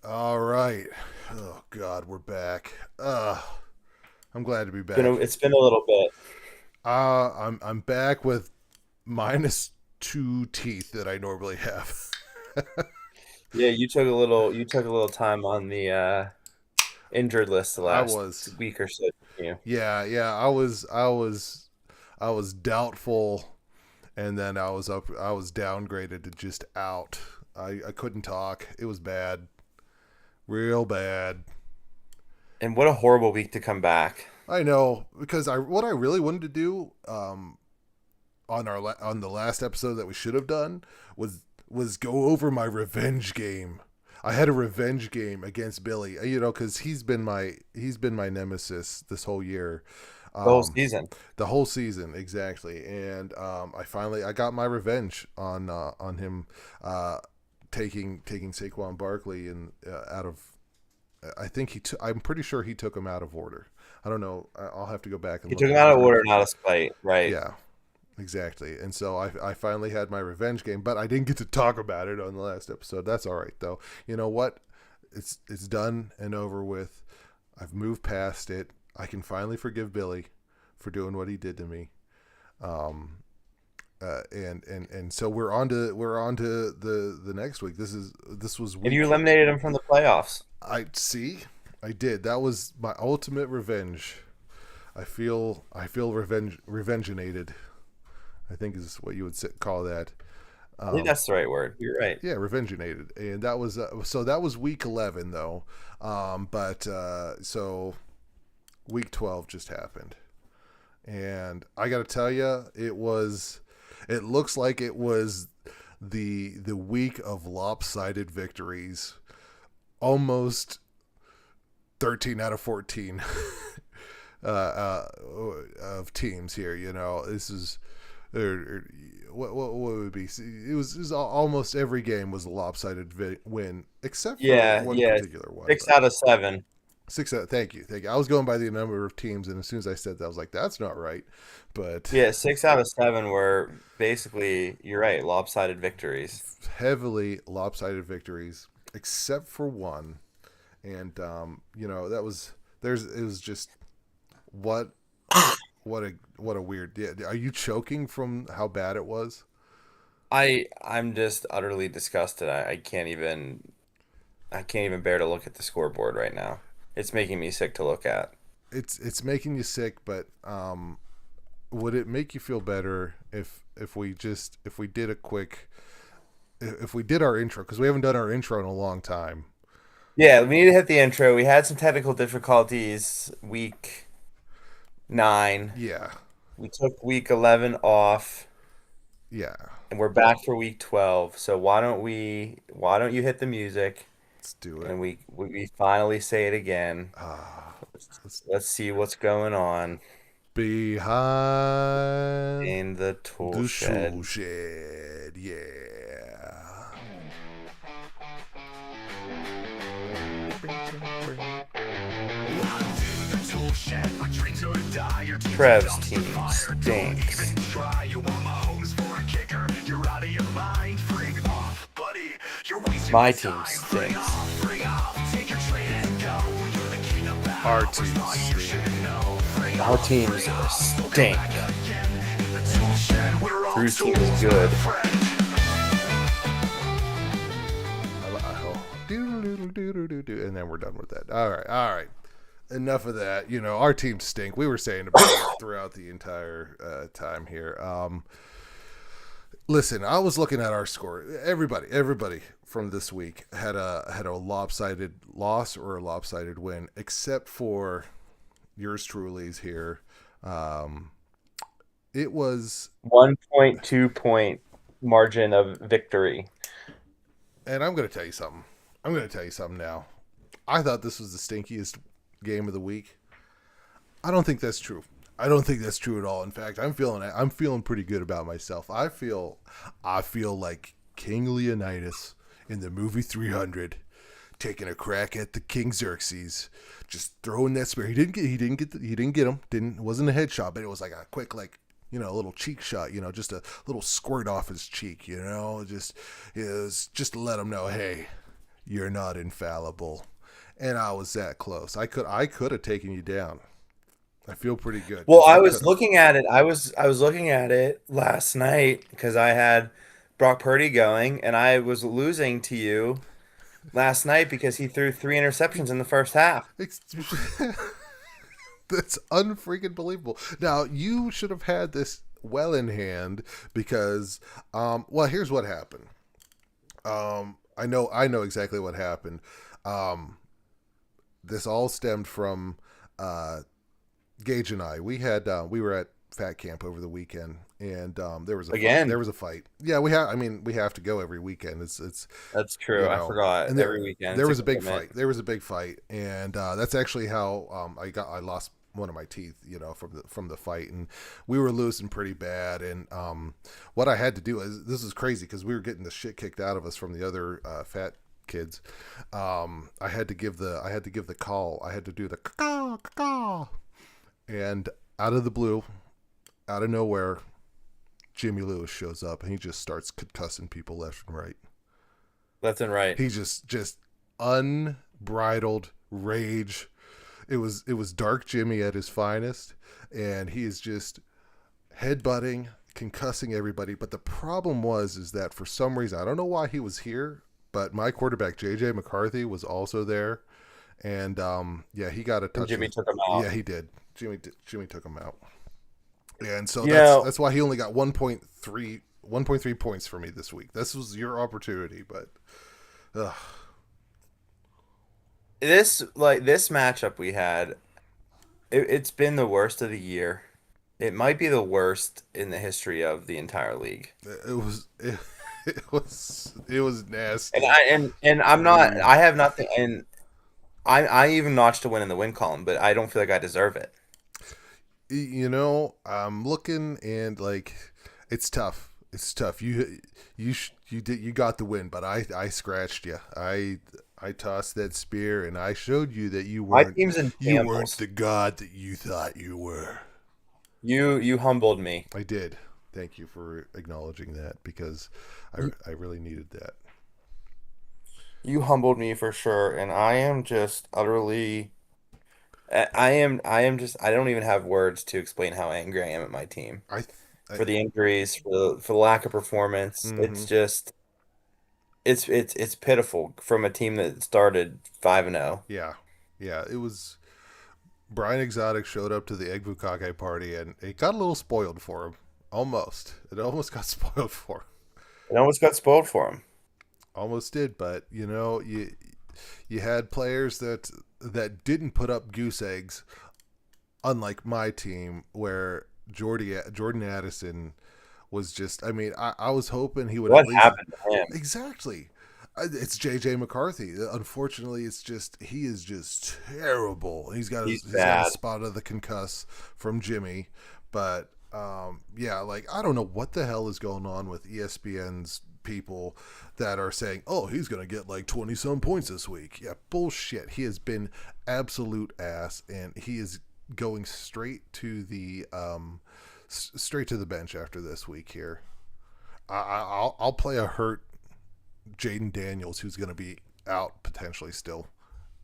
All right. Oh God, we're back. I'm glad to be It's been back. it's been a little bit. I'm back with minus two teeth that I normally have. Yeah, you took a little time on the injured list the I last was, week or so. You yeah. I was doubtful, and then I was up. I was downgraded to just out. I couldn't talk. It was bad, real bad. and what a horrible week to come back. I know because I what I really wanted to do on the last episode that we should have done was go over my revenge game. I had a revenge game against Billy, because he's been my nemesis this whole year, The whole um, season. the whole season exactly. And I got my revenge on him, uh, taking Saquon Barkley and out of. I think I'm pretty sure he took him out of order. I don't know. I'll have to go back and He look took him at out his of order, rankings. not a spite, right? Yeah, exactly. And so I finally had my revenge game, but I didn't get to talk about it on the last episode. That's all right though. You know what? It's done and over with. I've moved past it. I can finally forgive Billy for doing what he did to me. Um, and so we're on to the next week. This was And you week. eliminated him from the playoffs. I see. I did. That was my ultimate revenge. I feel revengeinated. I think is what you would call that. I think Um, that's the right word. You're right. yeah, revengeinated, and that was so that was week 11 though. But so week 12 just happened, and I got to tell you, it was. It looks like it was the week of lopsided victories. Almost 13 out of 14 of teams here. This is what would it be? It was almost every game was a lopsided win, except for Yeah, one yeah. particular one. Six But out of seven. six. Thank you. I was going by the number of teams, and as soon as I said that, I was like, "That's not right." But Yeah, 6 out of 7 were basically, you're right, lopsided victories. heavily lopsided victories, except for one, and that was there's it was just what what a weird. Yeah, are you choking from how bad it was? I'm just utterly disgusted. I can't even bear to look at the scoreboard right now. It's making me sick to look at. It's making you sick, but would it make you feel better if we did a quick if we did our intro, because we haven't done our intro in a long time. Yeah, we need to hit the intro. We had some technical difficulties week 9. Yeah, We took week 11 off, yeah. and we're back for week 12. So why don't you hit the music Let's do it. and we finally say it again. Let's Let's see what's going on behind in the tool the shed. shoe shed. Yeah. Trev's team stinks. My team stinks. Our teams. Our teams stink. Drew's team is good. And then we're done with that. All right, all right. Enough of that. Our teams stink. We were saying about it throughout the entire time here. Listen, I was looking at our score. Everybody from this week had a lopsided loss or a lopsided win, except for yours truly's here. Um, it was, 1.2 point margin of victory. and I'm going to tell you something. I'm going to tell you something now. I thought this was the stinkiest game of the week. I don't think that's true. I don't think that's true at all. In fact, I'm feeling pretty good about myself. I feel like King Leonidas in the movie 300 taking a crack at the King Xerxes, just throwing that spear. He didn't get him. It wasn't a headshot, but it was like a quick, like, a little cheek shot, just a little squirt off his cheek, just it was just to let him know, hey, you're not infallible. And I was that close. I could have taken you down. I feel pretty good Well, because I I was could have. looking at it. I was looking at it last night because I had Brock Purdy going, and I was losing to you last night because he threw 3 interceptions in the first half. That's unfreaking believable. Now you should have had this well in hand because, well, here's what happened. I know exactly what happened. Um, this all stemmed from uh, Gage and I. We were at Fat Camp over the weekend, and there was a fight. There Again, was a fight. Yeah, we have. I mean, we have to go every weekend. It's that's true. I forgot. and Every weekend, there it's a was a big commitment. fight. There was a big fight, and that's actually how I lost one of my teeth, from the fight, and we were losing pretty bad. And what I had to do is this is crazy because we were getting the shit kicked out of us from the other fat kids. I had to give the call. I had to do the caw caw, and out of the blue, out of nowhere, Jimmy Lewis shows up and he just starts concussing people left and right. Left and right. He just unbridled rage. It was Dark Jimmy at his finest, and he is just headbutting, concussing everybody. But the problem is that for some reason, I don't know why he was here, but my quarterback JJ McCarthy was also there, and yeah, he got a And touch. Jimmy took him out. Yeah, he did. Jimmy took him out, and so You that's know, that's why he only got 1.3 points for me this week. This was your opportunity, but ugh, this matchup we had, it's been the worst of the year. It might be the worst in the history of the entire league. it was And nasty. I'm not. I have nothing. And I even notched a win in the win column, but I don't feel like I deserve it. I'm looking and like it's tough. It's tough. You got the win, but I scratched you. I tossed that spear and I showed you that My team's in you weren't shambles. the god that you thought you were. You humbled me. I did. Thank you for acknowledging that because You, I really needed that. you humbled me for sure, and I am just utterly. I am just. I don't even have words to explain how angry I am at my team I, I for the injuries, for the lack of performance. mm-hmm. It's just. It's pitiful from a team that started 5-0. Yeah, yeah. It was Brian Exotic showed up to the Egg Bukake party and it got a little spoiled for him. Almost. It almost got spoiled for him. It almost got spoiled for him. Almost did, but you had players that didn't put up goose eggs, unlike my team where Jordan Addison was just. I mean, I was hoping he would at What least happened to him? exactly. It's JJ McCarthy. Unfortunately, he is just terrible. He's He's got a bad. spot of the concuss from Jimmy, but yeah, like I don't know what the hell is going on with ESPN's people that are saying, "Oh, he's going to get like 20 some points this week." Yeah, bullshit. He has been absolute ass, and he is going straight to the bench after this week here. I'll play a hurt Jaden Daniels, who's going to be out potentially still,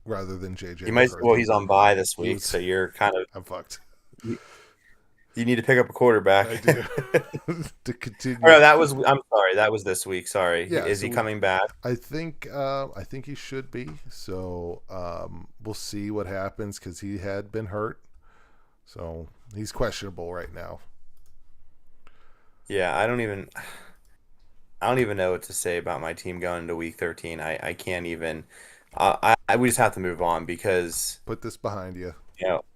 rather than JJ He might. Well, McCarthy. he's on bye this He week, was, so you're kind of. I'm fucked. You, you need to pick up a quarterback. I do to Or continue. no, that was. I'm sorry. That was this week. Sorry. Yeah, Is so he coming back? I think he should be. So we'll see what happens because he had been hurt, so he's questionable right now. Yeah. I don't even know what to say about my team going into week 13. I can't even. We just have to move on because Put this behind you.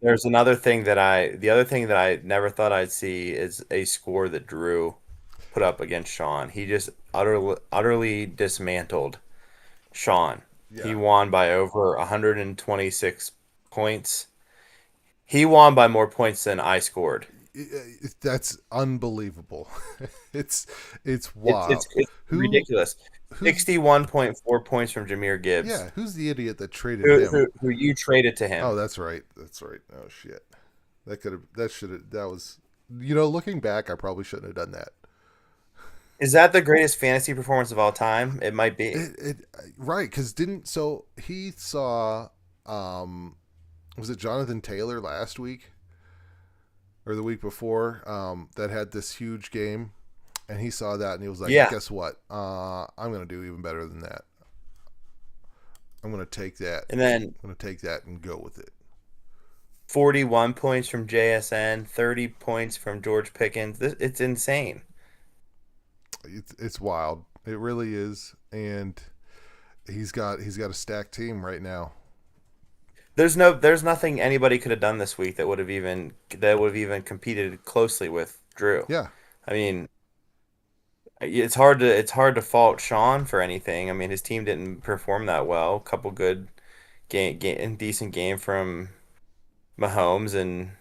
there's the other thing that I never thought I'd see is a score that Drew put up against Sean. He just utterly dismantled Sean. He Yeah, won by over 126 points. He won by more points than I scored. that's unbelievable. it's it's It's wild. it's it's Who ridiculous. who's 61.4 points from Jameer Gibbs, Yeah, who's the idiot that traded who him? who, who you traded to Oh, him. that's right. That's right. Oh shit. That should have that was looking back, I probably shouldn't have done that. Is that the greatest fantasy performance of all time? It might be. It right, because didn't so he saw um was it Jonathan Taylor last week or the week before that had this huge game, and he saw that and he was like, Yeah. guess what? I'm gonna do even better than that. I'm gonna take that. And then I'm gonna take that and go with it. 41 points from JSN, 30 points from George Pickens. It's insane. It's wild. It really is, and he's got a stacked team right now. There's nothing anybody could have done this week that would have even competed closely with Drew. Yeah. I mean, it's hard to fault Sean for anything. I mean, his team didn't perform that well. A couple good decent game from Mahomes and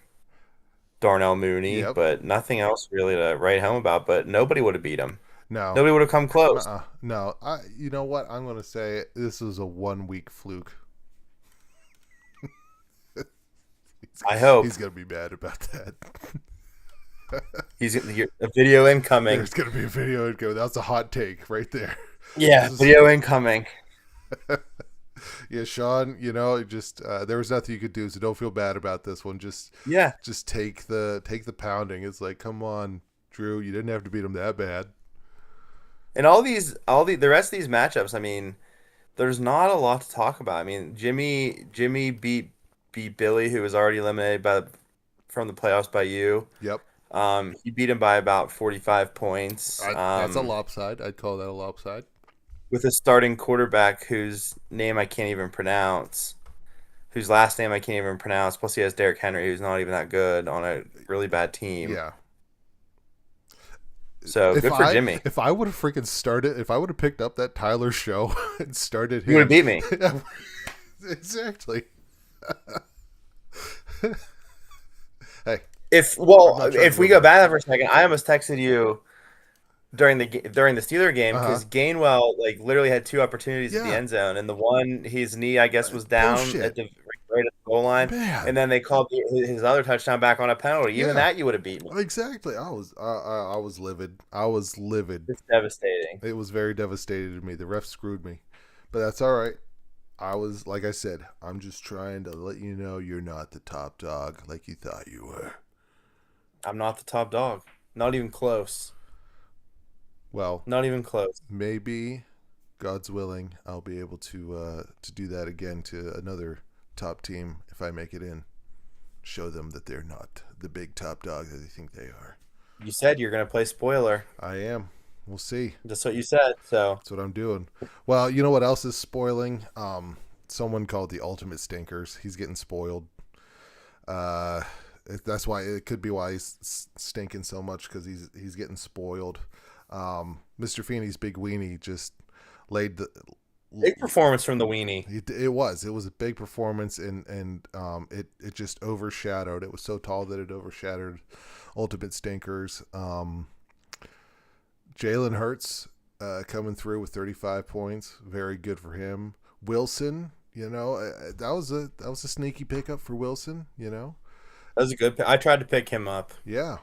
Darnell Mooney, Yep. but nothing else really to write home about. But nobody would have beat him. No. Nobody would have come close. No. You know what? I'm gonna say this is a 1 week fluke. he's, I hope he's gonna be mad about that. he's a video incoming. There's gonna be a video and go. That's a hot take right there. Yeah, This is video incoming. yeah, Sean. Just there was nothing you could do, so don't feel bad about this one. Yeah, Just take the pounding. It's like, come on, Drew. You didn't have to beat him that bad. and the rest of these matchups. I mean, there's not a lot to talk about. I mean, Jimmy beat Billy, who was already eliminated from the playoffs by you. Yep. He beat him by about 45 points. That's a lopside. I'd call that a lopside. With a starting quarterback whose name I can't even pronounce, whose last name I can't even pronounce. Plus, he has Derrick Henry, who's not even that good on a really bad team. Yeah. So If good for I Jimmy. if I would have freaking started, if I would have picked up that Tyler show and started You would have him, beat me. exactly. Hey, If I'm well, not trying to if we go go back. back that for a second, I almost texted you during the Steeler game Uh huh. because Gainwell like literally had two opportunities at the Yeah. end zone, and the one his knee I guess was down at Bullshit, the right at the goal line, and man. then they called his other touchdown back on a penalty. Even Yeah. that you would have beat me. Exactly. I was livid. I was livid. It's devastating. It was very devastating to me. The ref screwed me, but that's all right. I was like I said. I'm just trying to let you know you're not the top dog like you thought you were. I'm not the top dog. Not even close. Well, Not even close. maybe God's willing, I'll be able to do that again to another top team if I make it in. Show them that they're not the big top dog that they think they are. You said you're gonna play spoiler. I am. We'll see. That's what you said. So That's what I'm doing. Well, you know what else is spoiling? Someone called the Ultimate Stinkers. He's getting spoiled. Uh, that's why it could be why he's stinking so much because he's getting spoiled. Mr. Feeney's big weenie just laid the. big performance from the weenie. It was a big performance and it just overshadowed. It was so tall that it overshadowed Ultimate Stinkers. Jalen Hurts coming through with 35 points, very good for him. Wilson, that was a sneaky pickup for Wilson. That was a good pick. I tried to pick him up. Yeah,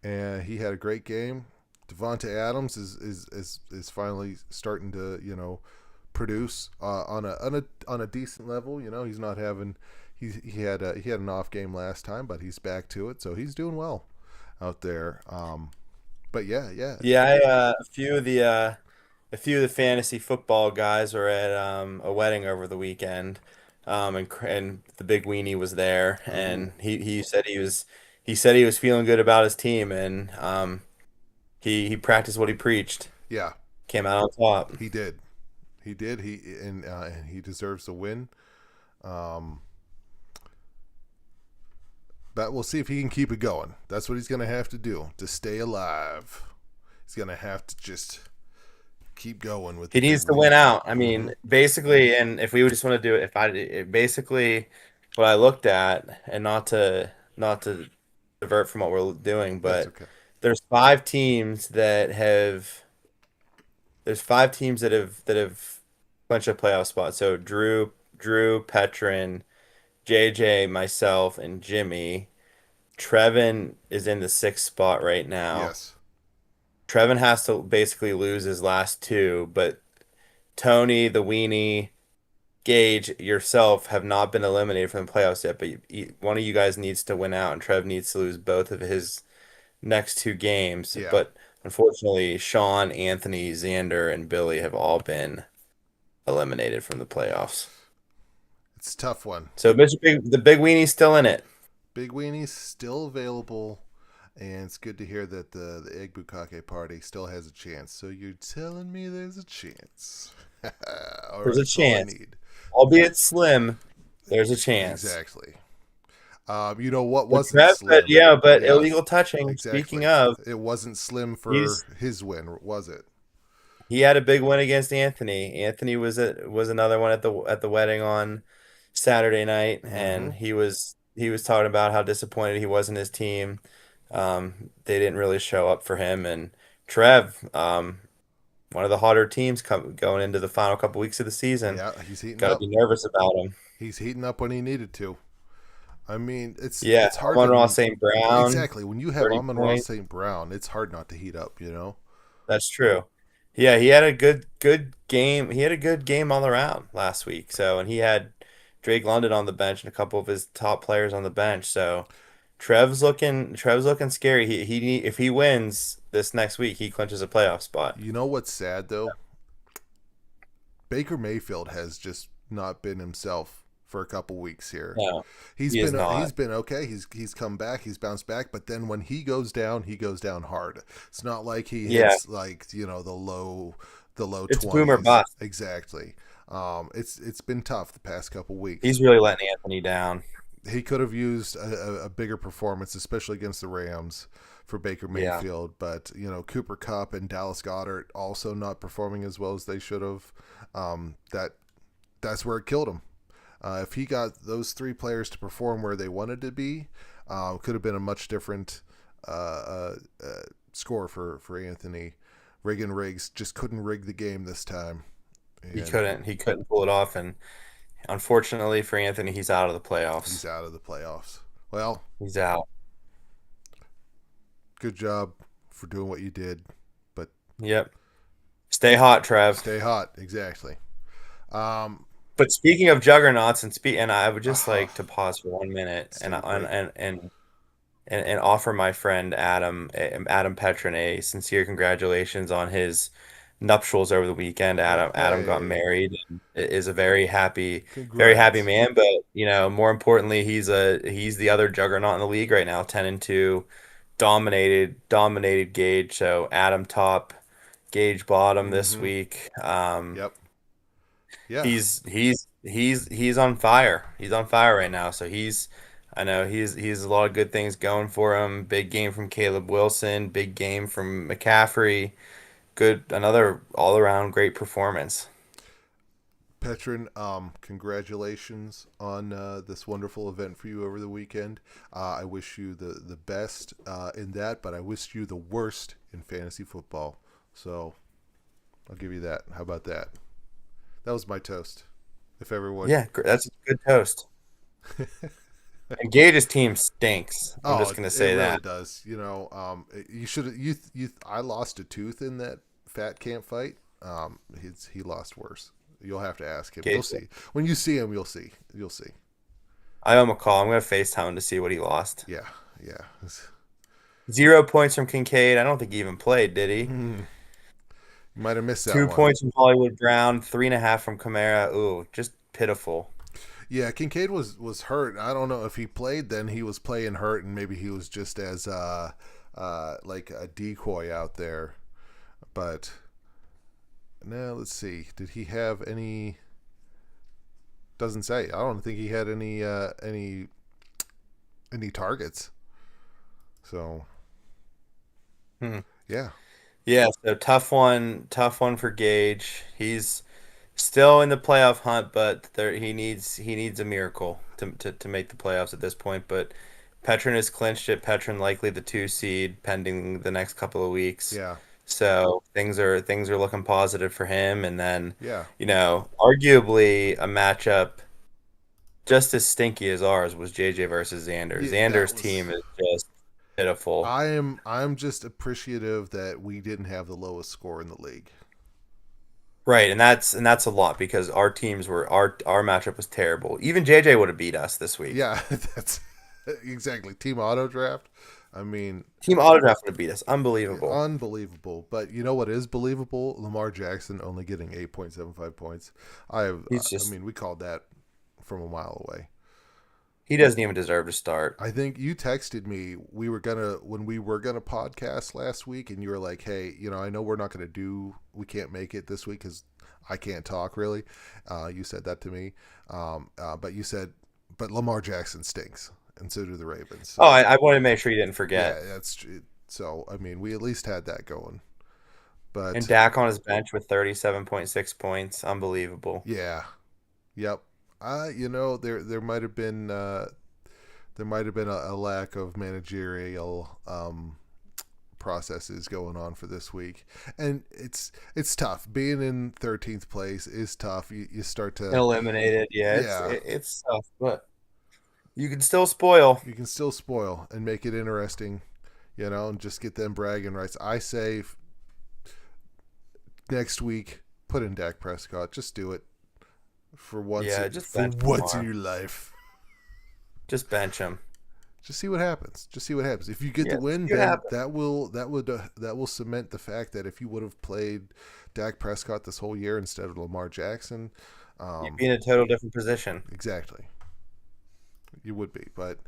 and he had a great game. Devonte Adams is finally starting to produce on a decent level. He's not having he had an off game last time, but he's back to it, so he's doing well out there. But yeah, Yeah, a few of the fantasy football guys were at a wedding over the weekend, and the big weenie was there, ooh, and he said he was feeling good about his team, and he practiced what he preached, yeah, came out on top. he did, and he deserves a win. Um, but we'll see if he can keep it going. That's what he's gonna have to do to stay alive. He's gonna have to just keep going with the He big needs to win win. out. I Mm-hmm. mean, basically, and if we would just want to do it, basically what I looked at, and not to divert from what we're doing, That's but okay. there's five teams that have there's five teams that have clinched a playoff spot. So Drew, Petrin, JJ, myself, and Jimmy. Trevin is in the sixth spot right now. Yes. Trevin has to basically lose his last two, but Tony, the weenie, Gage, yourself have not been eliminated from the playoffs yet. But one of you guys needs to win out, and Trev needs to lose both of his next two games. Yeah, But unfortunately, Sean, Anthony, Xander, and Billy have all been eliminated from the playoffs. it's a tough one. So the big weenie's still in it. Big Weenie's still available, and it's good to hear that the Egg Bukake party still has a chance. So you're telling me there's a chance? All There's right, a that's all I chance, need. albeit slim. There's a chance. Exactly. You know what But wasn't slim? yeah, but Yeah, illegal touching. Speaking exactly. of, It wasn't slim for he's his win, was it? he had a big win against Anthony. Anthony was another one at the wedding on Saturday night, Mm-hmm. and he was talking about how disappointed he was in his team. They didn't really show up for him, and Trev, one of the hotter teams going into the final couple weeks of the season. Yeah, he's heating Got to up. be nervous about him. He's heating up when he needed to. I mean, Yeah, it's hard Amon to Ross St. Brown, exactly when you have 30 Amon Ross points. St. Brown, it's hard not to heat up. You know. That's true. Yeah, he had a good game. He had a good game all around last week. So, and he had Drake London on the bench and a couple of his top players on the bench. So, Trev's looking scary. If he wins this next week, he clinches a playoff spot. You know what's sad though? Baker Mayfield has just not been himself for a couple weeks here. No, he is He's not. been okay. He's come back. He's bounced back. But then when he goes down hard. It's not like he Yeah, hits like the low it's boom or 20s. bust. Exactly. It's been tough the past couple weeks. He's really letting Anthony down. He could have used a bigger performance, especially against the Rams, for Baker Yeah, Mayfield. But Cooper Kupp and Dallas Goddard also not performing as well as they should have. That's where it killed him. If he got those three players to perform where they wanted to be, could have been a much different score for Anthony. Reagan Riggs just couldn't rig the game this time, he and couldn't. He couldn't pull it off, and unfortunately for Anthony, he's out of the he's playoffs. out of the playoffs. Well, He's out. good job for doing what you did, but Yep. Stay hot, Trev. stay hot. Exactly. Um, But speaking of juggernauts and I would just uh, like to pause for 1 minute let's and take a break. offer my friend Adam Petrin a sincere congratulations on his nuptials over the weekend. Adam got Hey, married and is a very happy congrats. man. But more importantly, he's the other juggernaut in the league right now, 10-2, dominated Gage. So Adam top, Gage bottom this Mm-hmm. week. Yep. Yeah. He's on fire. He's on fire right now. So I know he's a lot of good things going for him. Big game from Caleb Wilson. Big game from McCaffrey. Another all around great performance. Petrin, congratulations on this wonderful event for you over the weekend. I wish you the best in that, but I wish you the worst in fantasy football. So I'll give you that. How about that? That was my toast. If everyone, Yeah, that's a good toast. And Gage's team stinks. I'm oh, just gonna it say really that. does. You should you. I lost a tooth in that fat camp fight. He lost worse. You'll have to ask him. You'll Gage, see when you see him. You'll see. You'll see. I owe him a call. I'm gonna FaceTime him to see what he lost. Yeah, yeah. 0 points from Kincaid. I don't think he even played, did he? You might have missed that Two one. points from Hollywood Brown. 3.5 from Kamara. Ooh, just pitiful. Yeah, Kincaid was hurt. I don't know if he played then. He was playing hurt, and maybe he was just as like a decoy out there. But now let's see. Did he have any? Doesn't say. I don't think he had any targets. So Hmm. yeah, Yeah, so tough one for Gage. He's still in the playoff hunt, but he needs a miracle to make the playoffs at this point. But Petrin has clinched it. Petrin likely the 2 seed pending the next couple of weeks. yeah, So things are looking positive for him. And then, yeah. arguably a matchup just as stinky as ours was JJ versus Xander. Yeah, Xander's that was team is just pitiful. I'm just appreciative that we didn't have the lowest score in the league. Right, and that's a lot because our matchup was terrible. Even JJ would have beat us this week. Yeah, that's exactly team auto draft. I mean, Team Auto Draft would have beat us. Unbelievable. unbelievable. But you know what is believable? Lamar Jackson only getting 8.75 points. I have. He's I just mean, we called that from a mile away. he doesn't even deserve to start. I think you texted me. We were gonna podcast last week, and you were like, "Hey, I know we're not gonna do. We can't make it this week because I can't talk really." You said that to me, but you said, "But Lamar Jackson stinks, and so do the Ravens." Oh, So I wanted to make sure you didn't yeah, forget. that's true. So I mean, we at least had that going. And But Dak on his bench with 37.6 points. Unbelievable. yeah, yep. There might have been a lack of managerial processes going on for this week, and it's tough. Being in 13th place is tough. You start to Eliminated. Yeah, yeah. it's tough, but you can still spoil. You can still spoil and make it interesting, and just get them bragging rights. I say next week, put in Dak Prescott. Just do it for once. Yeah, just For bench once in Lamar. your life. Just bench him. Just see what happens. Just see what happens. If you get the Yeah, win, see what then happens. that will cement the fact that if you would have played Dak Prescott this whole year instead of Lamar Jackson, You'd um, be in a total different position. exactly, you would be. But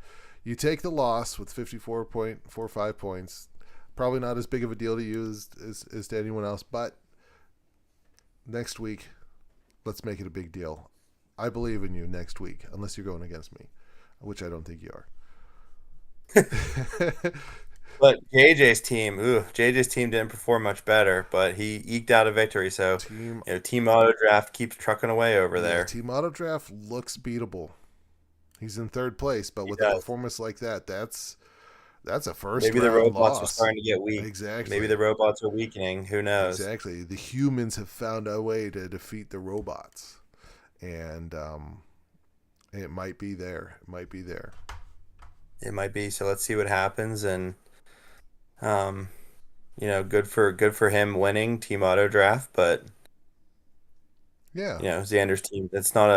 you take the loss with 54.45 points. Probably not as big of a deal to you as to anyone else. But next week, let's make it a big deal. I believe in you next week, unless you're going against me, which I don't think you are. But JJ's team didn't perform much better, but he eked out a victory. So, Team, Team Auto Draft keeps trucking away over yeah, there. Team Auto Draft looks beatable. He's in third place, but He with a does. performance like that, that's a first Maybe the round robots are loss. starting to get weak. Maybe Exactly. the robots are weakening. Who knows? Exactly. The humans have found a way to defeat the robots, and it might be there. It might be there. It might be. So let's see what happens. And um, good for him winning Team Auto Draft. But Yeah. Xander's team. It's not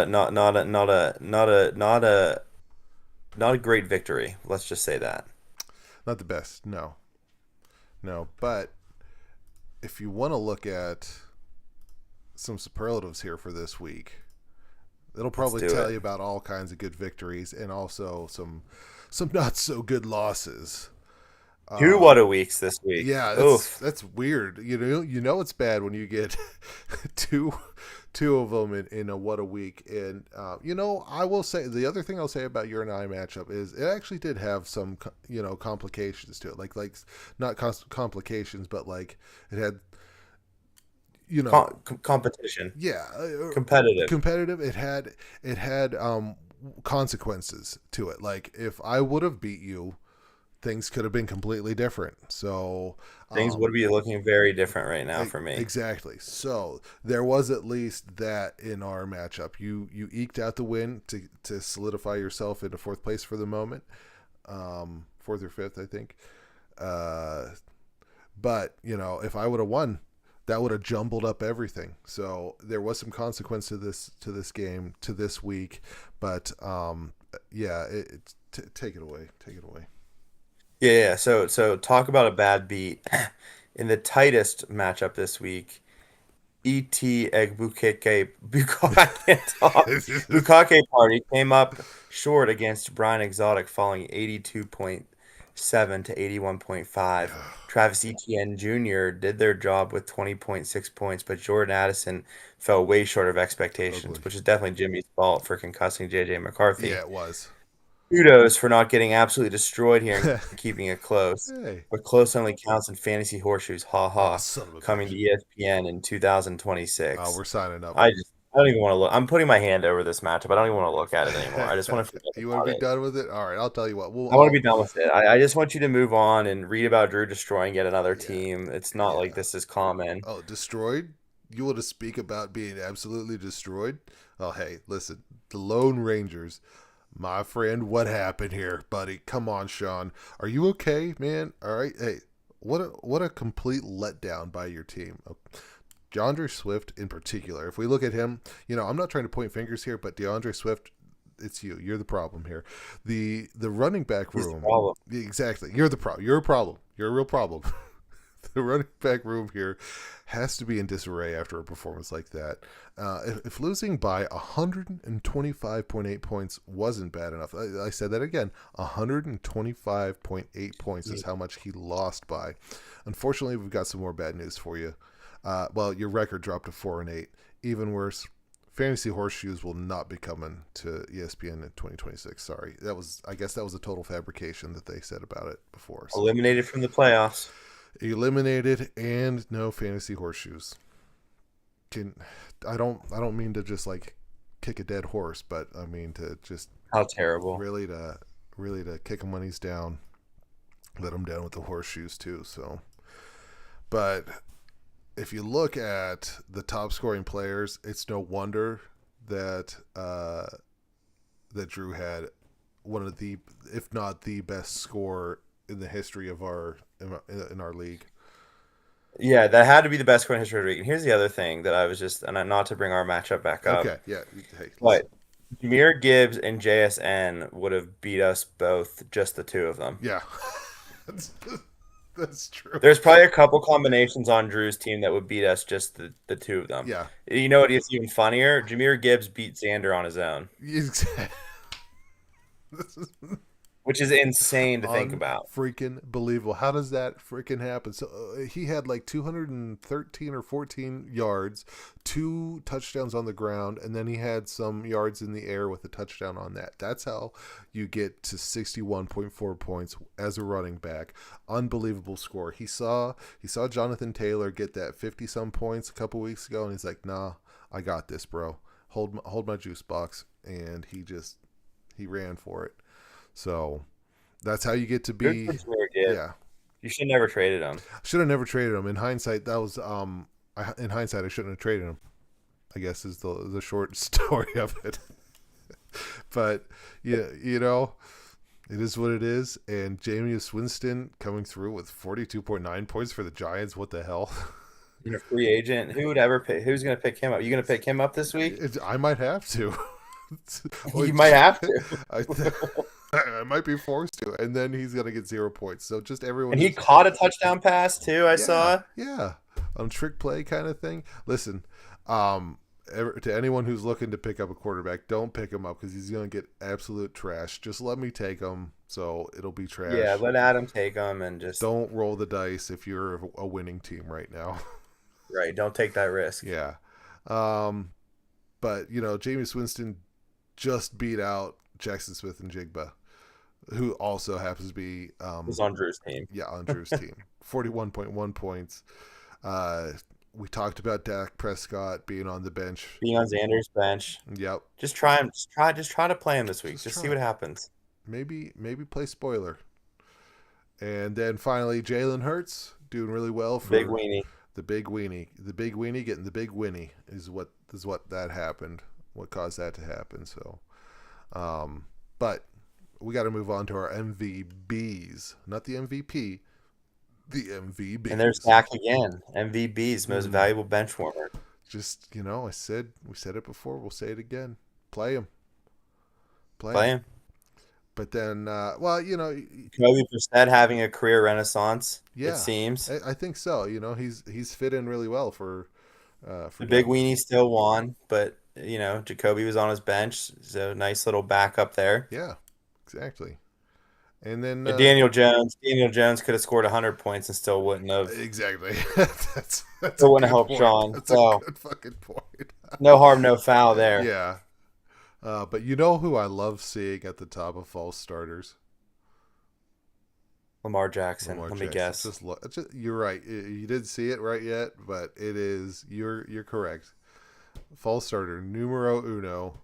a great victory. Let's just say that. Not the best. No. No. But if you want to look at some superlatives here for this week, it'll Let's probably do tell it. you about all kinds of good victories and also some not so good losses. Two Um, what a weeks this week. yeah, that's Oof. that's weird. You know it's bad when you get two two of them in a what a week. And I will say the other thing I'll say about your and I matchup is it actually did have some complications to it. Like not complications, but like it had you know Competition. yeah Competitive. competitive. It had consequences to it. Like if I would have beat you, things could have been completely different. So, Things would be looking very different right now for me. exactly. So there was at least that in our matchup. You eked out the win to solidify yourself into fourth place for the moment, fourth or fifth, I think. Uh, but if I would have won, that would have jumbled up everything. So there was some consequence to this game to this week. But yeah, take it away. Take it away. Yeah, yeah. So talk about a bad beat. In the tightest matchup this week, ET Egbukake I can't talk. Bukake Party came up short against Brian Exotic, falling 82.7 to 81.5. Travis Etienne Jr. did their job with 20.6 points, but Jordan Addison fell way short of Ugly. expectations, which is definitely Jimmy's fault for concussing JJ Yeah, McCarthy. it was. Kudos for not getting absolutely destroyed here and keeping it close. Hey. But close only counts in fantasy horseshoes. Ha Oh, ha. son of a Coming bitch. to ESPN in Oh, 2026. we're signing up. I don't even want to look. I'm putting my hand over this matchup. I don't even want to look at it anymore. I just want to forget You want to about be it. done with it? All right, I'll tell you what. I want to be done with it. I just want you to move on and read about Drew destroying yet another Yeah, team. It's not like yeah. this is common. Oh, destroyed? You want to speak about being absolutely destroyed? Oh, hey, listen. The Lone Rangers My friend, what happened here, buddy? Come on, Sean. Are you okay, man? All right. Hey, what a complete letdown by your team. DeAndre Swift in particular. If we look at him, I'm not trying to point fingers here, but DeAndre Swift, it's you. You're the problem here. The running back He's the room. problem. Exactly. You're the problem. You're a problem. You're a real problem. The running back room here has to be in disarray after a performance like that. If losing by 125.8 points wasn't bad enough, I said that again. 125.8 points is how much he lost by. Unfortunately, we've got some more bad news for you. Well, your record dropped to 4-8. Even worse, fantasy horseshoes will not be coming to ESPN in 2026. Sorry, I guess that was a total fabrication that they said about it before. So. Eliminated from the playoffs. Eliminated, and no fantasy horseshoes. I don't mean to just like kick a dead horse, but I mean to just how terrible. Really to kick them when he's down, let him down with the horseshoes too. So, but if you look at the top scoring players, it's no wonder that that Drew had one of the, if not the best score in the history of in our league. Yeah, that had to be the best score in history of the league. And here's the other thing that I was just, and not to bring our matchup back up. Okay, yeah. Hey, but Jahmyr Gibbs and JSN would have beat us both, just the two of them. Yeah. That's true. There's probably a couple combinations on Drew's team that would beat us, just the two of them. Yeah. You know what is even funnier? Jahmyr Gibbs beat Xander on his own. Which is insane to think about. Freaking believable. How does that freaking happen? So he had like 213 or 14 yards, 2 touchdowns on the ground, and then he had some yards in the air with a touchdown on that. That's how you get to 61.4 points as a running back. Unbelievable score. He saw Jonathan Taylor get that 50-some points a couple weeks ago, and he's like, nah, I got this, bro. Hold my juice box. And he ran for it. So that's how you get to be. Yeah, you should never traded him. Should have never traded him. In hindsight, that was in hindsight, I shouldn't have traded him. I guess is the short story of it. But yeah, it is what it is. And Jameis Winston coming through with 42.9 points for the Giants. What the hell? You're a free agent. Who would ever pick? Who's going to pick him up? You going to pick him up this week? I might have to. You might have to. I might be forced to, and then he's gonna get 0 points. So just everyone. And he caught a touchdown pass too. I saw. Yeah, on trick play kind of thing. Listen, to anyone who's looking to pick up a quarterback, don't pick him up because he's gonna get absolute trash. Just let me take him, so it'll be trash. Yeah, let Adam take him, and just don't roll the dice if you're a winning team right now. Right, don't take that risk. Yeah, but Jameis Winston just beat out Jackson Smith and Jigba, who also happens to be was on Drew's team. Yeah, on Drew's team. 41.1 points. We talked about Dak Prescott being on the bench. Being on Xander's bench. Yep. Just try him. Just try to play him this week. Just see what happens. Maybe play spoiler. And then finally, Jalen Hurts doing really well for Big weenie. The big weenie. The big weenie getting the big winnie is what that happened. What caused that to happen. So but we got to move on to our MVBs, not the MVP, the MVBs. And there's Dak again, MVBs, most valuable bench warmer. Just we said it before, we'll say it again. Play him. But then, Jacoby Brissett having a career renaissance. Yeah, it seems. I think so. He's fit in really well for the big weenie still won, but. Jacoby was on his bench, so nice little backup there. Yeah, exactly. And then Daniel Jones could have scored 100 points and still wouldn't have. Exactly. that's still wouldn't have helped Sean. That's a good fucking point. No harm, no foul there. Yeah. But you know who I love seeing at the top of false starters? Lamar Jackson. Let me guess. You're right. You didn't see it right yet, but it is. You're correct. False starter numero uno.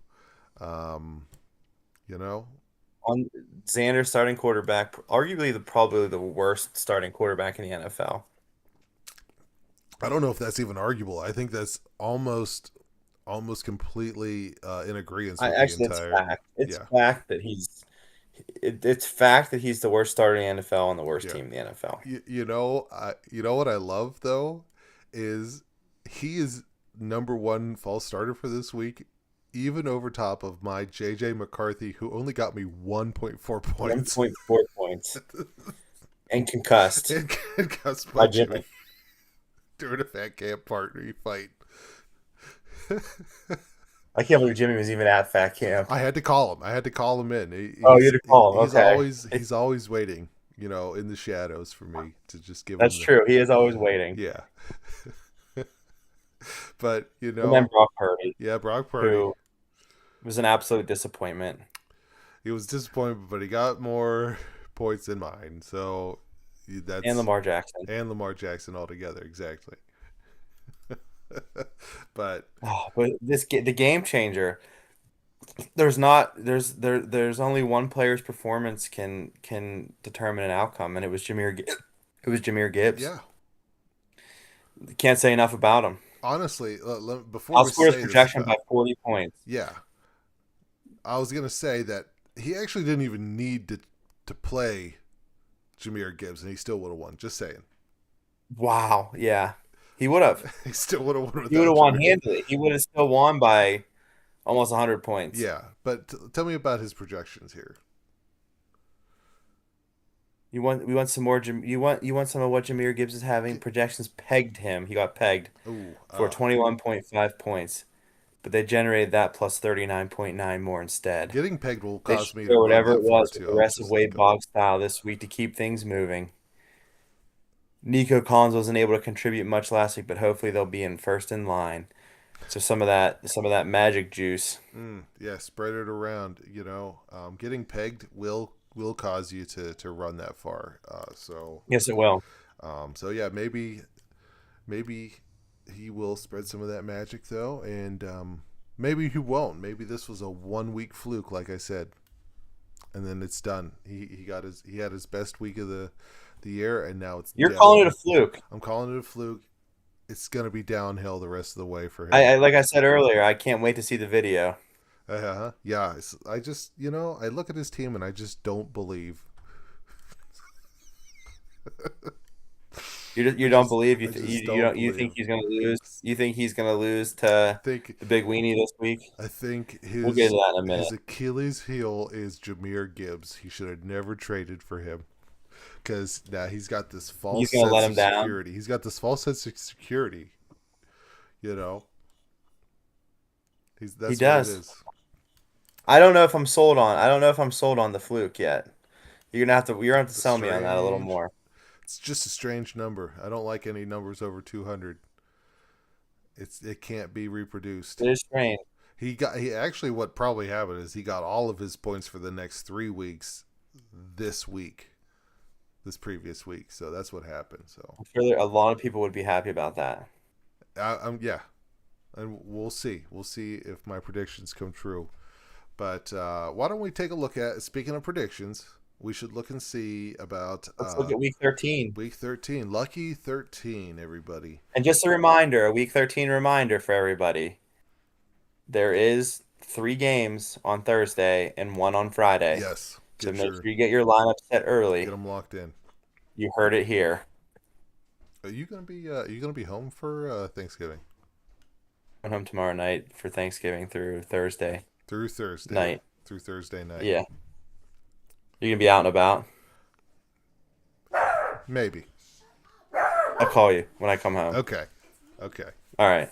On Xander starting quarterback, arguably probably the worst starting quarterback in the NFL. I don't know if that's even arguable. I think that's almost almost completely in agreement I with the actually, it's entire. fact. It's Yeah, fact that it's fact that he's the worst starter in the NFL and the worst yeah. team in the NFL. You know what I love though is he is number one false starter for this week, even over top of my JJ McCarthy, who only got me 1.4 points 1.4 points and concussed and Gus by Jimmy Jimmy. during a fat camp partner fight. I can't believe Jimmy was even at fat camp. I had to call him. I had to call him in. Oh, you had to call him. Okay. He's always waiting, in the shadows for me to just give him That's the true. He is always waiting. yeah. But And then Brock Purdy, yeah, Brock Purdy. who was an absolute disappointment. He was disappointed, but he got more points than mine. So And that's Lamar Jackson. and Lamar Jackson altogether, exactly. But Oh, but the game changer. There's only one player's performance can determine an outcome, and it was It was Jameer Gibbs. yeah, Can't say enough about him. honestly, before we Outscored his say this projection by about 40 points. yeah, I was gonna say that he actually didn't even need to play Jameer Gibbs, and he still would have won. Just saying, Wow. Yeah. He would have. he still would have won He would without have won Jameer. handily. He would have still won by almost 100 points. Yeah, but tell me about his projections here. We want some more. You want some of what Jameer Gibbs is having. Projections pegged him. He got pegged Ooh, for 21.5 points, but they generated that plus 39.9 more instead. getting pegged will They cause should me to go run whatever that it far was with too. the I'll rest of just Wade go. Boggs style this week to keep things moving. Nico Collins wasn't able to contribute much last week, but hopefully they'll be in first in line. So some of that magic juice. Yeah, spread it around. Getting pegged will cause you to run that far. Yes, it will. So yeah, maybe he will spread some of that magic though, and maybe he won't. Maybe this was a 1 week fluke, like I said, and then it's done. He had his best week of the year, and now it's You're calling it a downhill. fluke. I'm calling it a fluke. It's gonna be downhill the rest of the way for him. I like I said earlier, I can't wait to see the video. Yeah. I just I look at his team and I just don't believe. You don't believe I just you don't don't you think believe. he's gonna lose? You think he's gonna lose to Think the big weenie this week? I think We'll get to that in a his minute. Achilles heel is Jameer Gibbs. He should have never traded for him because now he's got this He's false gonna let sense him of down. security. He's got this false sense of security. You know, He that's what it does. is. I don't know if I'm sold on. I don't know if I'm sold on the fluke yet. You're gonna have to It's a sell me on that a little strange. more. It's just a strange number. I don't like any numbers over 200. It can't be reproduced. It is strange. He actually what probably happened is he got all of his points for the next 3 weeks this week, this previous week. So that's what happened. So I'm sure a lot of people would be happy about that. yeah, and we'll see. We'll see if my predictions come true. But why don't we take a look at? Speaking of predictions, we should look and see about Let's look at week 13. week 13. Lucky 13, everybody. And just a reminder, a week 13 reminder for everybody. There is 3 games on Thursday and 1 on Friday. Yes, So make sure you get your lineup set get early. them locked in. You heard it here. Are you gonna be home for Thanksgiving I'm home tomorrow night for Thanksgiving through Thursday through Thursday night. through Thursday night? Yeah. You're gonna be out and about. Maybe. I'll call you when I come home. Okay. Okay. All right.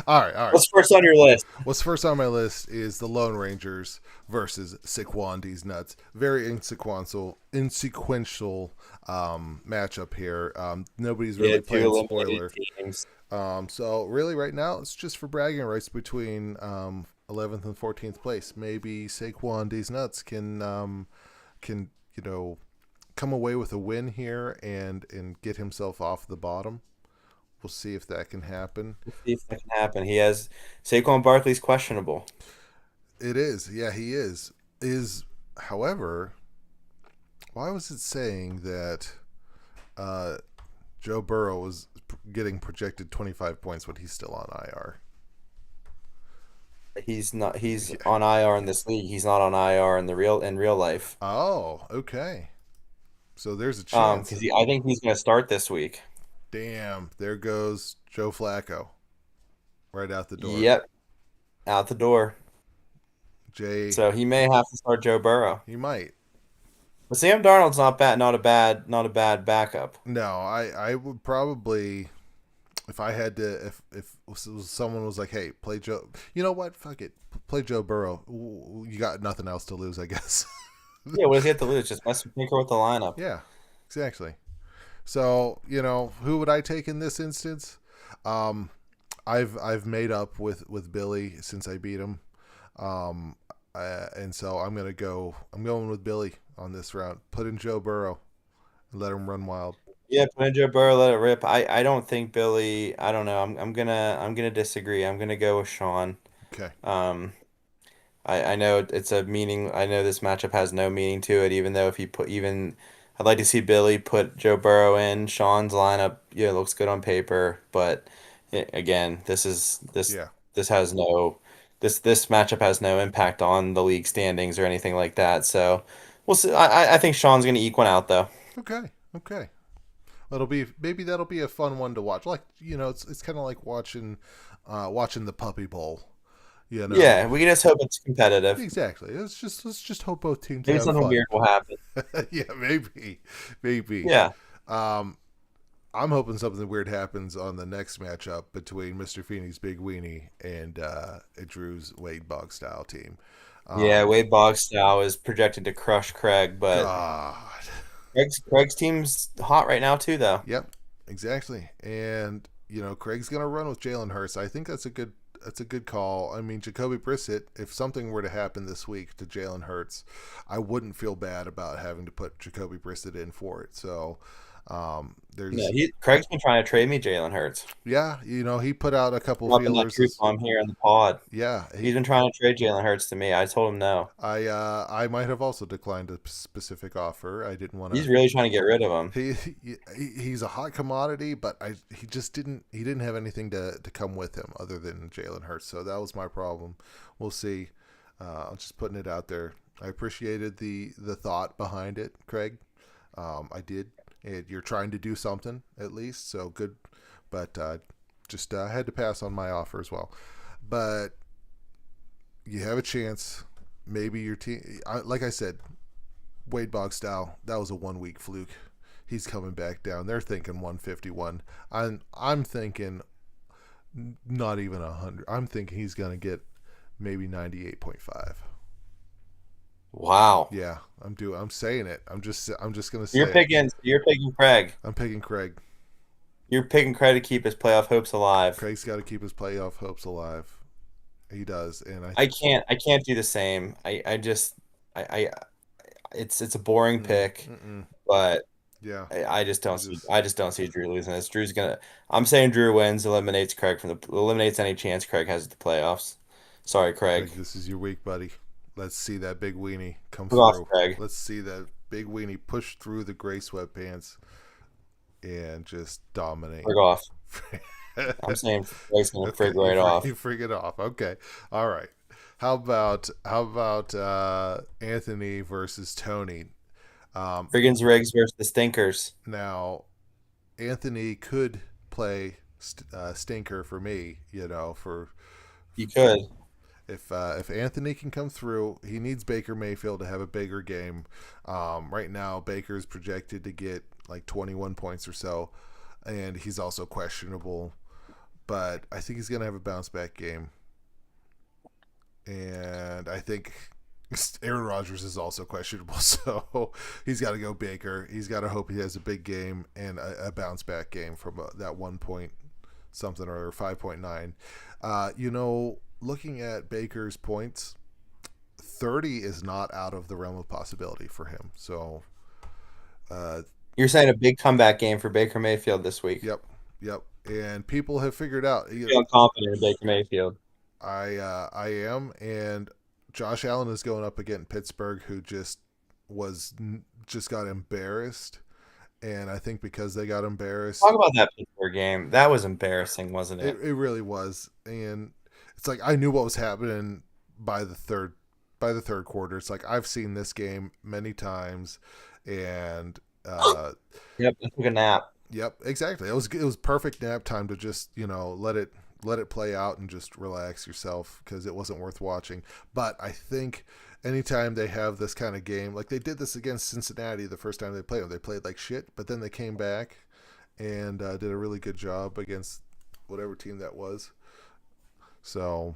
All right. What's first on your list? What's first on my list is the Lone Rangers versus Saquon D's Nuts. Very insequential matchup here. Nobody's really Yeah, two playing eliminated spoiler. teams. So really, right now, it's just for bragging rights between 11th and 14th place. Maybe Saquon D's Nuts can come away with a win here and get himself off the bottom. We'll see if that can happen. Let's see if that can happen. He has Saquon Barkley's questionable. It is. Yeah, he is. However, why was it saying that Joe Burrow was getting projected 25 points when he's still on IR? He's not. He's Yeah. on IR in this league. He's not on IR in real life. Oh, okay. So there's a chance. Because I think he's going to start this week. Damn, there goes Joe Flacco right out the door. Yep, out the door. Jay, So he may have to start Joe Burrow. he might. But Sam Darnold's not bad. Not a bad backup. No, I would probably if I had to if someone was like, "Hey, play Joe." You know what? Fuck it. Play Joe Burrow. You got nothing else to lose, I guess. Yeah, what does he have to lose? Just mess with Tinker with the lineup. Yeah, exactly. So, who would I take in this instance? Um, I've made up with Billy since I beat him. Um, and so I'm going with Billy on this round. Put in Joe Burrow and let him run wild. Yeah, put in Joe Burrow, let it rip. I don't think Billy. I don't know. I'm gonna disagree. I'm gonna go with Sean. Okay. Um, I know it's a meaning. I know this matchup has no meaning to it, even though if he put even, I'd like to see Billy put Joe Burrow in. Sean's lineup, yeah, looks good on paper, but again, Yeah. this has no this matchup has no impact on the league standings or anything like that. So we'll see. I think Sean's gonna eke one out though. Okay. Okay. That'll be a fun one to watch. Like, it's kind of like watching the Puppy Bowl, you know. Yeah, we can just hope it's competitive. Exactly. Let's just hope both teams Maybe have something fun. weird will happen. Yeah, maybe. Maybe. Yeah. Um I'm hoping something weird happens on the next matchup between Mr. Feeney's Big Weenie and Drew's Wade Bog style team. Yeah, Um, Wade Bogstow is projected to crush Craig, but God. Craig's team's hot right now too, though. Yep, exactly. And Craig's gonna run with Jalen Hurts. I think that's a good call. I mean, Jacoby Brissett. If something were to happen this week to Jalen Hurts, I wouldn't feel bad about having to put Jacoby Brissett in for it. So No, there's Craig's been trying to trade me Jalen Hurts. yeah, he put out a couple Dropping that feelers. truth bomb here in the pod. Yeah, He's been trying to trade Jalen Hurts to me. I told him no. I might have also declined a specific offer. I didn't want He's to. really trying to get rid of him. He's a hot commodity, but he didn't have anything to come with him other than Jalen Hurts. So that was my problem. We'll see. I'm just putting it out there. I appreciated the thought behind it, Craig. I did. You're trying to do something at least, so good. But just had to pass on my offer as well. But you have a chance. Maybe your team, like I said, Wade Bogstow, that was a 1 week fluke. He's coming back down. They're thinking 151. I'm thinking not even 100. I'm thinking he's gonna get maybe 98.5. Wow. Yeah, I'm saying it. I'm just gonna say it. You're picking Craig. I'm picking Craig. You're picking Craig to keep his playoff hopes alive. Craig's got to keep his playoff hopes alive. He does, and I can't do the same. I just I it's a boring pick, mm-mm. but Yeah, I just don't see Drew losing this. Drew's gonna. I'm saying Drew wins, eliminates any chance Craig has at the playoffs. Sorry, Craig. Craig, this is your week, buddy. Let's see that big weenie come Put off, through. Craig. Let's see that big weenie push through the gray sweatpants and just dominate. Frig off. I'm saying Craig's gonna Okay, frig right off. you freak it off. Okay, all right. How about Anthony versus Tony? Friggins Riggs versus the Stinkers. Now Anthony could play stinker for me. For You could. if Anthony can come through, he needs Baker Mayfield to have a bigger game. Right now, Baker's projected to get like 21 points or so, and he's also questionable. But I think he's gonna have a bounce back game, and I think Aaron Rodgers is also questionable. So he's got to go Baker. He's got to hope he has a big game and a bounce back game from that 1 point something or 5.9. Looking at Baker's points, 30 is not out of the realm of possibility for him. So, You're saying a big comeback game for Baker Mayfield this week. yep, yep. And people have figured out. Feeling confident in Baker Mayfield. I am, and Josh Allen is going up against Pittsburgh, who just got embarrassed, and I think because they got embarrassed, Talk about that Pittsburgh game. That was embarrassing, wasn't it? it really was, and it's like I knew what was happening by the third quarter. It's like I've seen this game many times, and Yep, I took a nap. yep, exactly. It was perfect nap time to just let it play out and just relax yourself because it wasn't worth watching. But I think anytime they have this kind of game, like they did this against Cincinnati the first time they played them, they played like shit, but then they came back and did a really good job against whatever team that was. So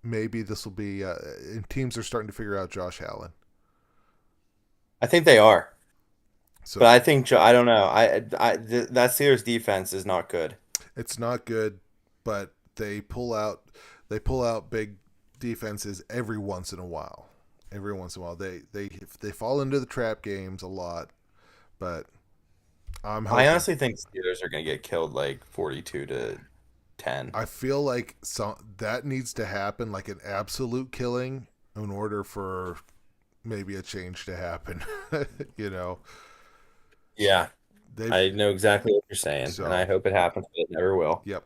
maybe this will be. And teams are starting to figure out Josh Allen. I think they are, but So I think I don't know. That Steelers defense is not good. it's not good, but they pull out big defenses every once in a while. Every once in a while, they fall into the trap games a lot, but I'm I hoping. honestly think Steelers are going to get killed like 42-10. I feel like that needs to happen, like an absolute killing, in order for maybe a change to happen. you know, Yeah, they've I know exactly what you're saying, and I so hope it happens, but it never will. yep,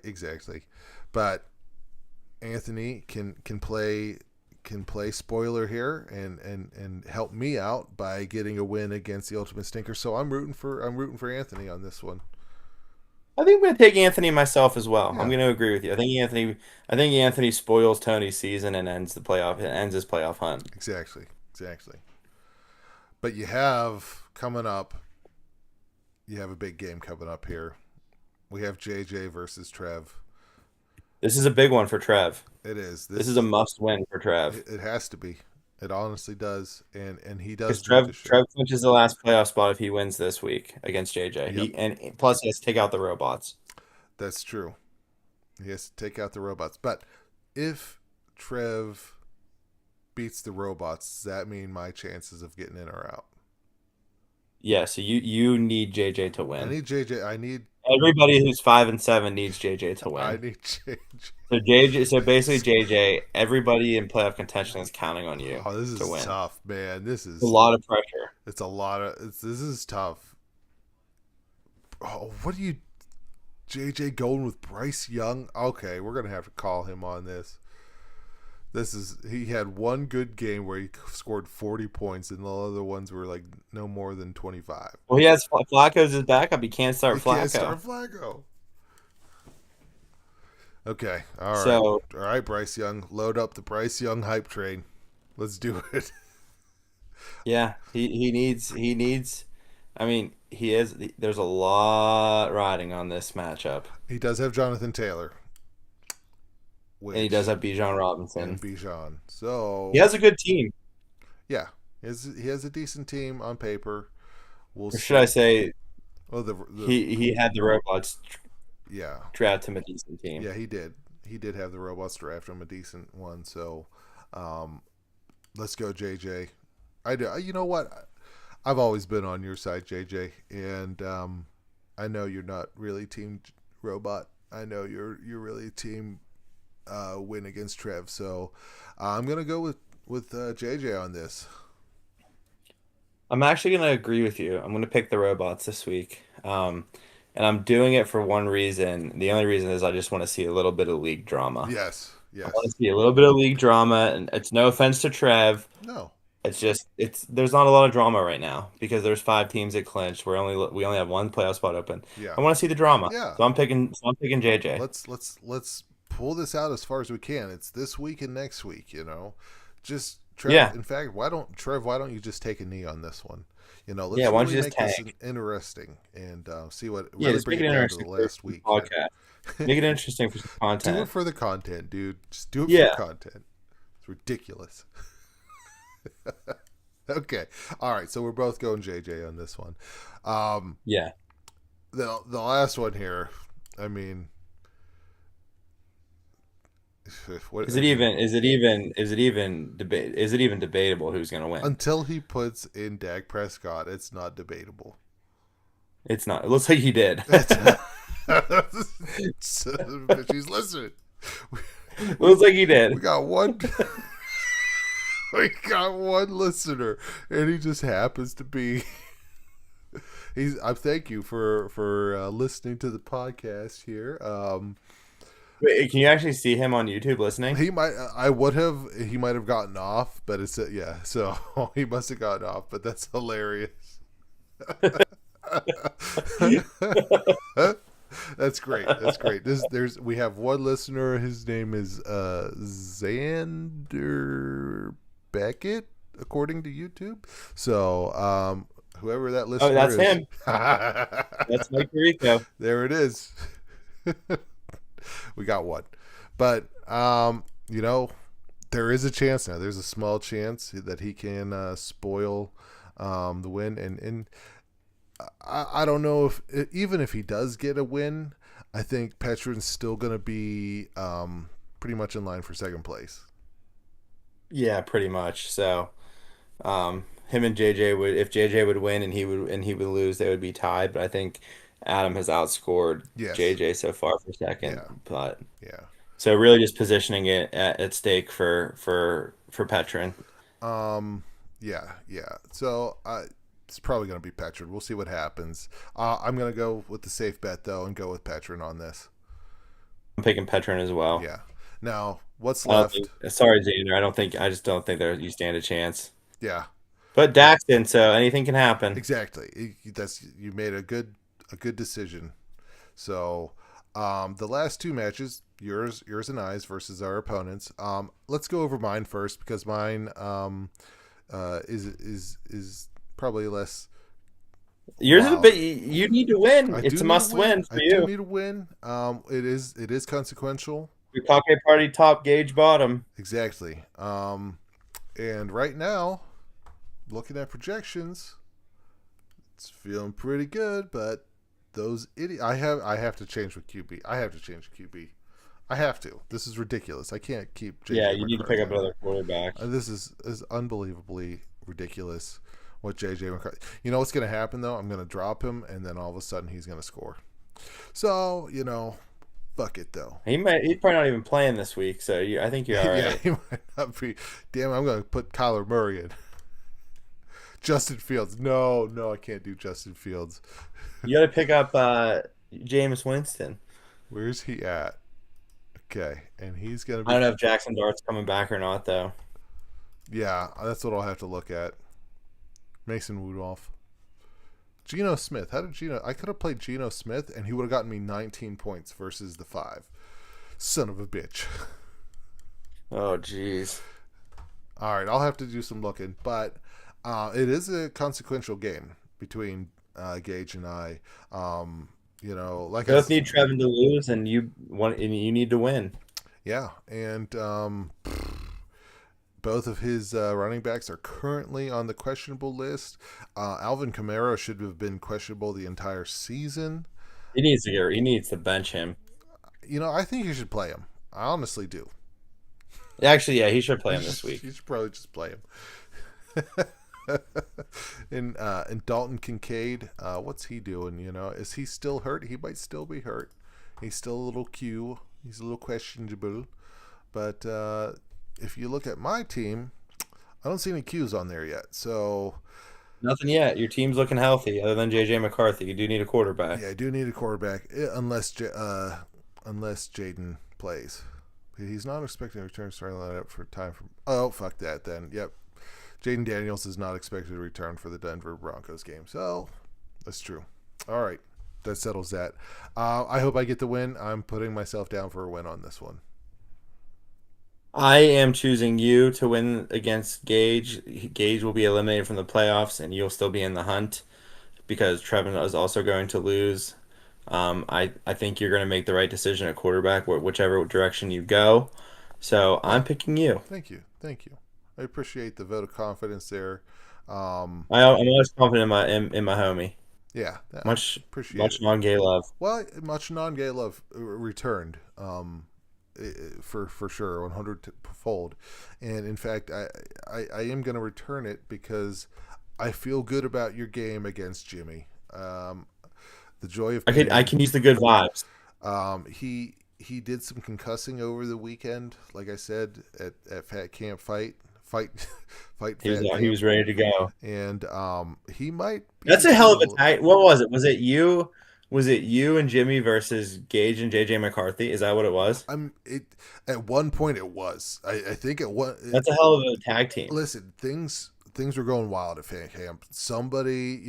exactly. But Anthony can play spoiler here and help me out by getting a win against the Ultimate Stinker. So I'm rooting for Anthony on this one. I think I'm going to take Anthony myself as well. I'm Yeah, going to agree with you. I think Anthony spoils Tony's season and ends his playoff hunt. exactly, exactly. But you have a big game coming up here. We have JJ versus Trev. This is a big one for Trev. It is. This This is a is must win for Trev it has to be. It honestly does, and he because does need to show. Trev clinches the last playoff spot if he wins this week against JJ. Yep, And plus he has to take out the robots. that's true. He has to take out the robots. But if Trev beats the robots, does that mean my chances of getting in are out? Yeah, so you need JJ to I win. need JJ. Everybody who's 5-7 needs JJ to I win. need JJ. So basically JJ, everybody in playoff contention is counting on you Oh, this to is win. tough, man. A lot of pressure. It's a lot of this is tough. Oh, what do you JJ going with Bryce Young? Okay, we're gonna have to call him on this. He had one good game where he scored 40 points, and the other ones were like no more than 25. Well, he has Flacco's his backup. He can't He start can't Flacco. start Flacco. Okay, So all right, Bryce Young, load up the Bryce Young hype train. Let's do it. yeah, he needs. I mean, he is. There's a lot riding on this matchup, He does have Jonathan Taylor, and he does which have Bijan and Robinson. Bijan. He So has a good team, yeah, he has a decent team on paper. We'll or should I see. say, Oh, he had the robots yeah, draft him a decent team. yeah, he did. He did have the robots draft him a decent one. So, um, let's go, JJ. I do. You know what? I've always been on your side, JJ, and I know you're not really team robot. I know you're really team win against Trev. So I'm gonna go with JJ on this. I'm actually gonna agree with you. I'm gonna pick the robots this week. And I'm doing it for one reason. The only reason is I just want to see a little bit of league drama. Yes, I want yes. to see a little bit of league drama, and it's no offense to Trev. No, It's just there's not a lot of drama right now because there's 5 teams that clinched. We only have one playoff spot open. yeah, I want to see the drama, yeah. so I'm picking JJ. Let's pull this out as far as we can. It's this week and next week. Just Trev. Yeah, In fact, why don't you just take a knee on this one? yeah. Let's Why don't really you just make this tank? interesting and see what Yeah, really just bring make it it down to the interesting for last the week here. podcast. Make it interesting for some Do it content. for the content, dude. Just do it for the Yeah, content. It's ridiculous. Okay. All right. So we're both going JJ on this one. Um, yeah. the last one here. I mean, what? Is I it mean, even? Is it even debatable who's gonna win? until he puts in Dak Prescott, it's not debatable. It's not. It looks like he did. That's but she's listening. Looks like he We did. got one. We got one listener, and he just happens to be. I thank you for listening to the podcast here. Wait, can you actually see him on YouTube listening? He might. I would have. He might have gotten off, but it's yeah. So he must have gotten off. But that's hilarious. That's great. That's great. We have one listener. His name is Xander Beckett, according to YouTube. So whoever that Oh, listener that's is, him. That's Mike Rico. there it is. We got one, but there is a chance now. There's a small chance that he can spoil the win, and I don't know if even if he does get a win, I think Petrin's still going to be pretty much in line for second place. Yeah, pretty much. So, him and JJ would, if JJ would win and he would lose, they would be tied. But I think Adam has outscored Yes. JJ so far for second. Yeah. But Yeah. so really just positioning it at stake for Petrin. Yeah. Yeah. So it's probably going to be Petrin. We'll see what happens. I'm going to go with the safe bet though and go with Petrin on this. I'm picking Petrin as well. Yeah. Now what's I don't left? think, sorry, Xander. I just don't think there you stand a chance. Yeah. But Daxton, so anything can happen. Exactly. That's you made a good decision. So, the last two matches, yours and I's versus our opponents. Let's go over mine first because mine is probably less. Yours is a Wow. bit. You need to win. I do It's a need must to win. win for I do you. need to win. It is consequential. Bukake Party top gauge bottom. Exactly. And right now, looking at projections, it's feeling pretty good, but those idiot. I have to change with QB. I have to change QB. I have to. This is ridiculous. I can't keep Yeah, JJ you need to pick McCarthy. up another quarterback. This is unbelievably ridiculous. What JJ McCarthy? You know what's going to happen though? I'm going to drop him, and then all of a sudden he's going to score. So fuck it though. He's probably not even playing this week, so I think you're all Yeah, right. he might not be. Damn, I'm going to put Kyler Murray in. Justin Fields. No, I can't do Justin Fields. You got to pick up Jameis Winston. Where's he at? Okay, and he's gonna I be. don't know if Jackson Dart's coming back or not, though. Yeah, that's what I'll have to look at. Mason Rudolph. Geno Smith. How did Geno? I could have played Geno Smith, and he would have gotten me 19 points versus the 5. Son of a bitch. Oh, jeez. All right, I'll have to do some looking, but it is a consequential game between Gage and I. Like I Both need Trevin to lose, and you need to win. yeah, and both of his running backs are currently on the questionable list. Alvin Kamara should have been questionable the entire season. He needs to bench him. I think you should play him. I honestly do. Actually, yeah, he should play him this week. You should probably just play him. And Dalton Kincaid, what's he doing? Is he still hurt? He might still be hurt. He's still a little Q. He's a little questionable. But if you look at my team, I don't see any Qs on there yet. So Nothing yet. Your team's looking healthy, other than JJ McCarthy. You do need a quarterback. yeah, I do need a quarterback unless Jaden plays. He's not expecting to return starting lineup for time from. Oh, fuck that then. Yep. Jaden Daniels is not expected to return for the Denver Broncos game. So that's true. All right. That settles that. I hope I get the win. I'm putting myself down for a win on this one. I am choosing you to win against Gage. Gage will be eliminated from the playoffs, and you'll still be in the hunt because Trevin is also going to lose. I think you're going to make the right decision at quarterback, whichever direction you go. So I'm picking you. Thank you. Thank you. I appreciate the vote of confidence there. I'm always confident in my homie. Yeah, I Much appreciate much it. non-gay love. Well, much non-gay love returned for sure, 100 fold. And in fact, I am going to return it because I feel good about your game against Jimmy. The joy of I can use the good vibes. he did some concussing over the weekend, like I said at Fat Camp fight Fat He Camp, was ready to go. and he might. That's a hell of a tight. What was it? Was it you? Was it you and Jimmy versus Gage and JJ McCarthy? Is that what it was? I'm it at one point it was. I think at one That's a hell of a tag team. listen, things were going wild at fan camp. Somebody,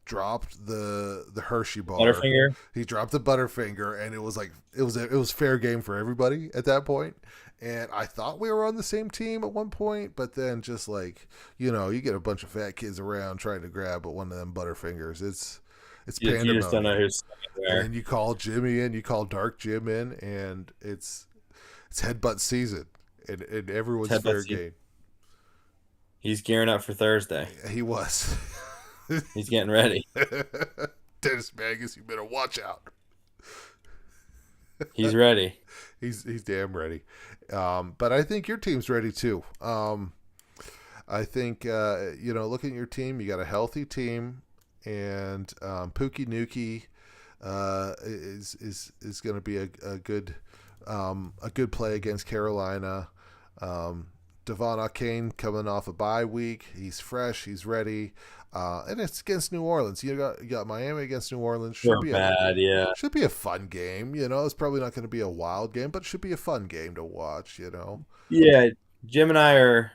dropped the Hershey bar. Butterfinger. He dropped the Butterfinger, and it was like it was fair game for everybody at that point. And I thought we were on the same team at one point, but then just like you get a bunch of fat kids around trying to grab at one of them Butterfingers. It's You just don't know pandemonium. who's And there. then you call Jimmy in, you call Dark Jim in, and it's headbutt season, and everyone's Ted fair Betsy. game. He's gearing up for Thursday. He was. He's getting ready. Dennis Magus, you better watch out. He's ready. He's damn ready. But I think your team's ready too. I think looking at your team, you got a healthy team, and Pookie Nuki is going to be a good play against Carolina. Devon Achane coming off a bye week. He's fresh. He's ready. And it's against New Orleans. You got Miami against New Orleans. We're bad, yeah. Should be a fun game. It's probably not going to be a wild game, but it should be a fun game to watch. Yeah, Jim and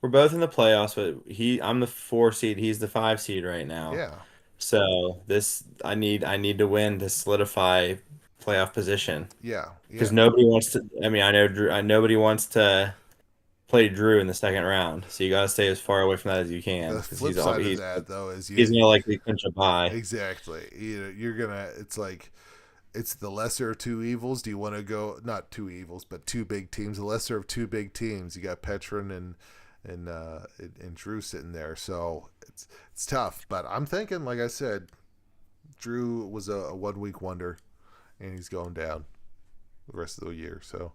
we're both in the playoffs, but I'm the 4 seed, he's the 5 seed right now. Yeah, So this I need to win to solidify playoff position yeah, because yeah. nobody wants to. I mean, I know nobody wants to play Drew in the second round, so you got to stay as far away from that as you can The because flip side of that, though, is he's gonna likely clinch a bye. exactly. You're gonna. It's like it's the lesser of two evils. Do you want to go not two evils, but two big teams? The lesser of two big teams. You got Petron and Drew sitting there, so it's tough. But I'm thinking, like I said, Drew was a 1 week wonder, and he's going down the rest of the year. So,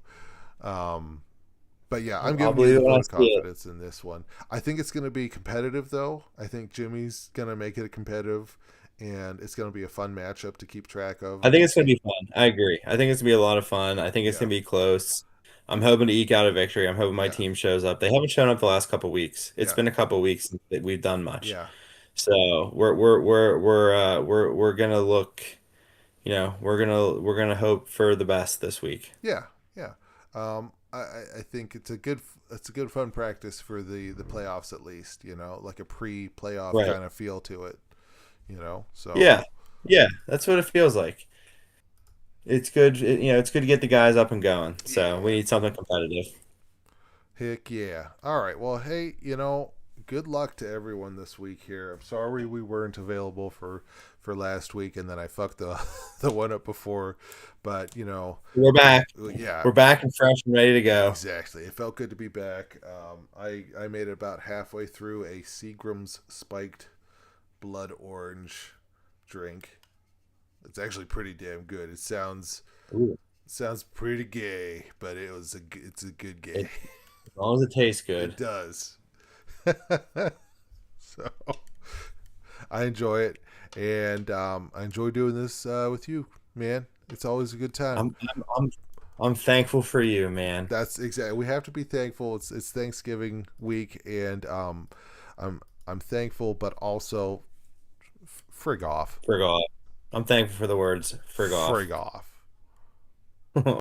but yeah, I'm I'll giving you believe the it when vote I of see it. confidence in this one. I think it's going to be competitive, though. I think Jimmy's going to make it a competitive, and it's going to be a fun matchup to keep track of. I think it's gonna be fun. I agree. I think it's gonna be a lot of fun. I think it's Yeah, gonna be close. I'm hoping to eke out a victory. I'm hoping my yeah, team shows up. They haven't shown up the last couple weeks. It's yeah, been a couple weeks since we've done much. yeah, So we're gonna look. We're gonna hope for the best this week. yeah, yeah. I think it's a good fun practice for the playoffs at least. Like a pre-playoff Right. kind of feel to it. So Yeah. Yeah. That's what it feels like. It's good. It's good to get the guys up and going. So we yeah, need something competitive. heck yeah. All right. Well, hey, good luck to everyone this week here. I'm sorry we weren't available for last week, and then I fucked the the one up before, but We're back. yeah, We're back and fresh and ready to go. exactly. It felt good to be back. I made it about halfway through a Seagram's spiked blood orange drink. It's actually pretty damn good. Ooh. Sounds pretty gay, but it's a good gay. As long as it tastes It good. does. So I enjoy it, and I enjoy doing this with you, man. It's always a good time. I'm thankful for you, man. That's exactly. We have to be thankful. It's Thanksgiving week, and I'm thankful, but also frig off, Frig off. I'm thankful for the words frig off. frig off.